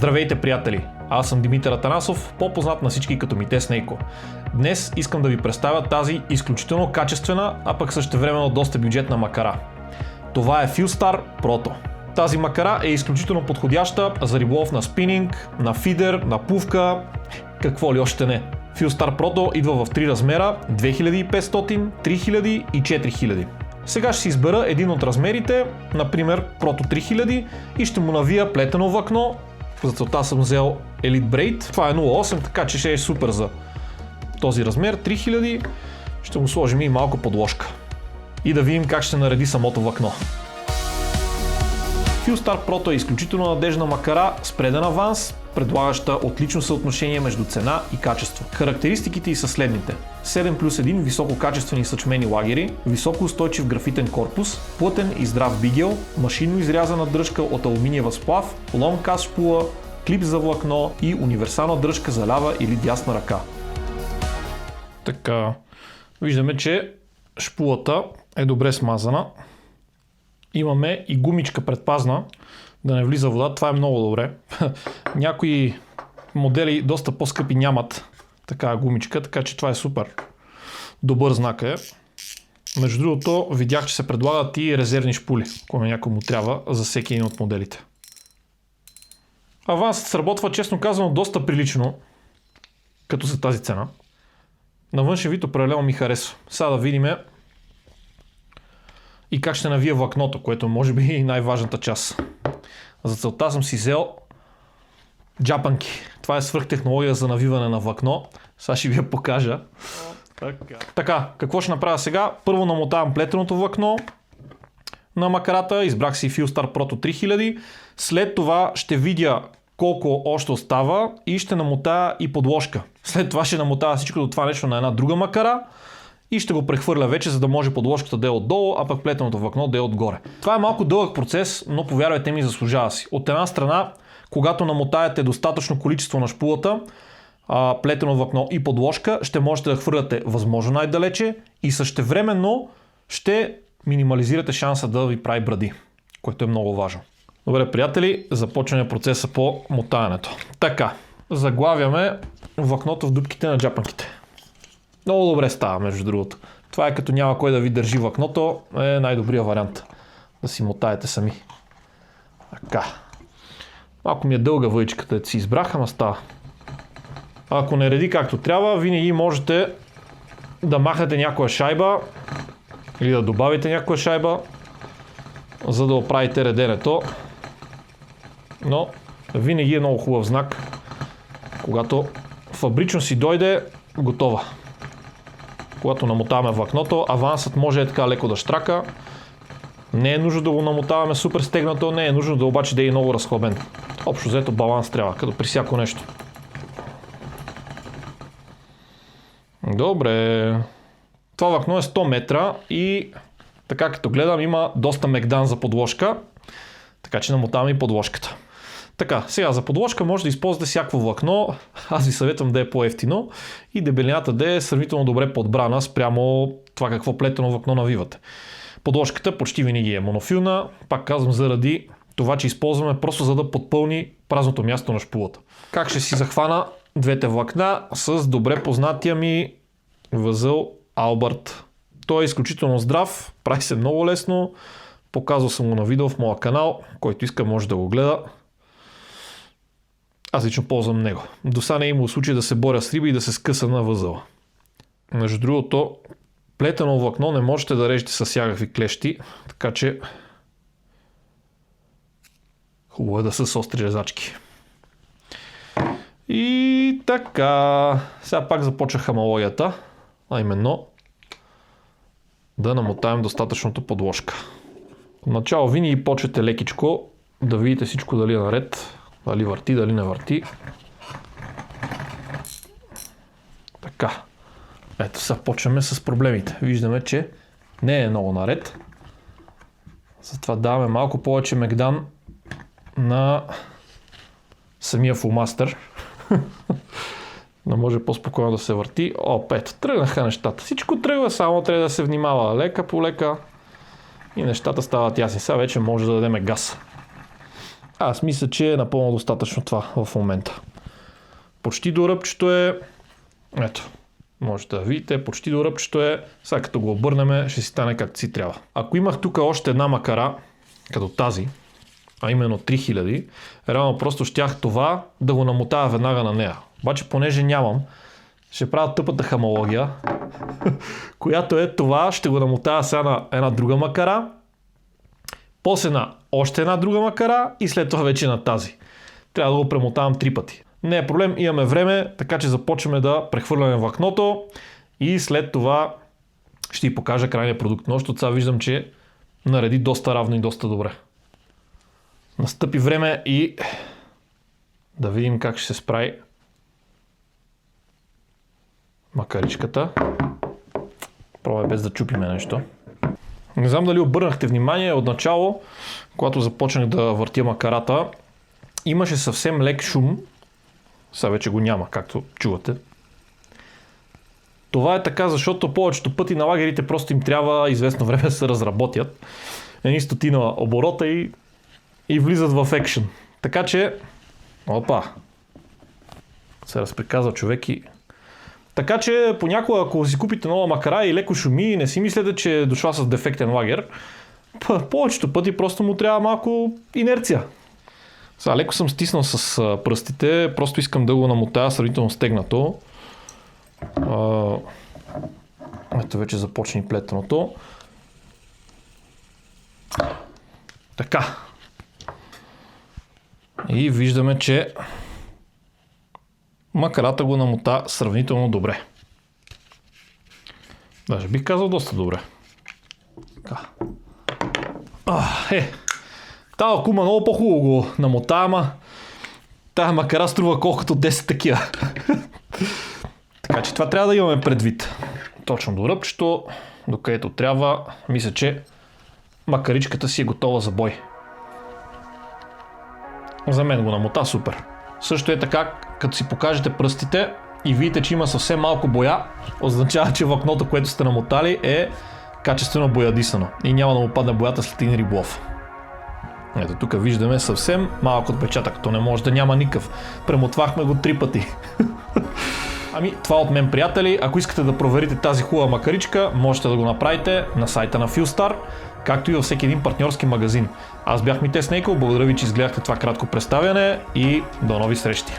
Здравейте, приятели! Аз съм Димитър Атанасов, по-познат на всички като Митес Нейко. Днес искам да ви представя тази изключително качествена, а пък същевременно доста бюджетна макара. Това е Fustar Proto. Тази макара е изключително подходяща за риболов на спининг, на фидер, на пувка, какво ли още не. Fustar Proto идва в 3 размера: 2500, 3000 и 4000. Сега ще си избера един от размерите, например Proto 3000, и ще му навия плетено влакно. За целта съм взел Elite Braid. Това е 0.8, така че ще е супер за този размер 3000. Ще му сложим и малко подложка. И да видим как ще нареди самото влакно. Fustar Proto е изключително надежна макара с преден аванс, предлагаща отлично съотношение между цена и качество. Характеристиките й са следните: 7+1 висококачествени съчмени лагери, високо устойчив графитен корпус, плътен и здрав бигел, машинно изрязана дръжка от алуминиева сплав, лом каз шпула, клип за влакно и универсална дръжка за лява или дясна ръка. Така, виждаме, че шпулата е добре смазана. Имаме и гумичка предпазна, да не влиза вода. Това е много добре. Някои модели доста по-скъпи нямат такава гумичка, така че това е супер. Добър знак е. Между другото, видях, че се предлагат и резервни шпули, ако на някой му трябва, за всеки един от моделите. Авансът сработва, честно казано, доста прилично, като за тази цена. На външен вид определено ми харесва. Сега да видим и как ще навия влакното, което може би е най-важната част. За целта съм си взел джапанки. Това е свръхтехнология за навиване на влакно. Сега ще ви я покажа. Така, какво ще направя сега? Първо намотавам плетеното влакно на макарата. Избрах си Fustar Proto 3000. След това ще видя колко още остава и ще намотая и подложка. След това ще намотая всичко до това нещо на една друга макара и ще го прехвърля вече, за да може подложката да е отдолу, а пък плетеното влакно да е отгоре. Това е малко дълъг процес, но повярвайте ми, заслужава си. От една страна, когато намотаете достатъчно количество на шпулата, плетено влакно и подложка, ще можете да хвърляте възможно най-далече и същевременно ще минимализирате шанса да ви прави бради, което е много важно. Добре, приятели, започваме процеса по мотаенето. Така, заглавяме влакното в дупките на джапанките. Много добре става, между другото. Това е като няма кой да ви държи влакното, е най-добрият вариант. Да си мотаете сами. Така. Малко ми е дълга въйчката, да си избрах, ама става. Ако не реди както трябва, винаги можете да махнете някоя шайба или да добавите някоя шайба, за да оправите реденето. Но винаги е много хубав знак, когато фабрично си дойде готова. Когато намотаваме влакното, авансът може така леко да щрака. Не е нужно да го намотаваме супер стегнато, не е нужно да обаче да е много разхлабен. Общо взето баланс трябва, като при всяко нещо. Добре. Това влакно е 100 метра и така като гледам има доста мегдан за подложка, така че намотаваме и подложката. Така, сега за подложка може да използвате всяко влакно. Аз ви съветвам да е по-евтино и дебелината да е сравнително добре подбрана спрямо това какво плетено влакно навивате. Подложката почти винаги е монофилна, пак казвам, заради това, че използваме просто за да подпълни празното място на шпулата. Как ще си захвана двете влакна? С добре познатия ми възъл Albert. Той е изключително здрав, прави се много лесно. Показвал съм го на видео в моя канал, който иска може да го гледа. Аз лично ползвам него. До сега не е имало случай да се боря с риба и да се скъса на възъла. Между другото, плетено влакно не можете да режете с всякакви клещи, така че хубаво е да са с остри резачки. И така, сега пак започва хамалогията, а именно да намотаем достатъчното подложка. Начало винаги почвате лекичко, да видите всичко дали е наред. Дали върти, дали не върти. Така. Ето сега почваме с проблемите. Виждаме, че не е много наред. Затова даваме малко повече мегдан на самия фулмастър. Да може по-спокойно да се върти. Ето, тръгнаха нещата. Всичко тръгва, само трябва да се внимава лека по лека и нещата стават ясни. Сега вече може да дадем газ. Аз мисля, че е напълно достатъчно това в момента. Почти до ръбчето е... Ето, можете да видите, почти до ръбчето е. Сега като го обърнем, ще си стане както си трябва. Ако имах тук още една макара, като тази, а именно 3000, реално просто щях това да го намотая веднага на нея. Обаче, понеже нямам, ще правя тъпата хамология, която е това, ще го намотая сега на една друга макара, после на още една друга макара и след това вече на тази. Трябва да го премотавам 3 пъти. Не е проблем, имаме време, така че започваме да прехвърляме влакното и след това ще ви покажа крайния продукт. Но защото сега виждам, че нареди доста равно и доста добре. Настъпи време и да видим как ще се справи макаричката. Пробвай без да чупиме нещо. Не знам дали обърнахте внимание, отначало, когато започнах да въртя макарата, имаше съвсем лек шум. Сега вече го няма, както чувате. Това е така, защото повечето пъти на лагерите просто им трябва известно време да се разработят. Едни стотина оборота и влизат в екшен. Така че... Опа! Се разприказва човек и... Така че понякога, ако си купите нова макара и леко шуми, не си мислете, че е дошла с дефектен лагер. Повечето пъти просто му трябва малко инерция. Сега леко съм стиснал с пръстите, просто искам да го намотая сравнително стегнато. Ето вече започне и плетеното. Така. И виждаме, че макарата го намота сравнително добре. Даже бих казал доста добре. Така. Тая кума много по-хубаво го намота, ама тая макара струва колкото 10 такива. Така че това трябва да имаме предвид. Точно до ръбчето, докъдето трябва, мисля, че макаричката си е готова за бой. За мен го намота супер. Също е така, като си покажете пръстите и видите, че има съвсем малко боя, означава, че влакното, което сте намотали, е качествено боядисано и няма да му падне боята след един риболов. Ето тук виждаме съвсем малък отпечатък, то не може да няма никакъв. Премотвахме го 3 пъти. Ами това от мен, приятели. Ако искате да проверите тази хубава макаричка, можете да го направите на сайта на Fillstar, както и във всеки един партньорски магазин. Аз бях Мите Снейкъл, благодаря ви, че изгледахте това кратко представяне и до нови срещи!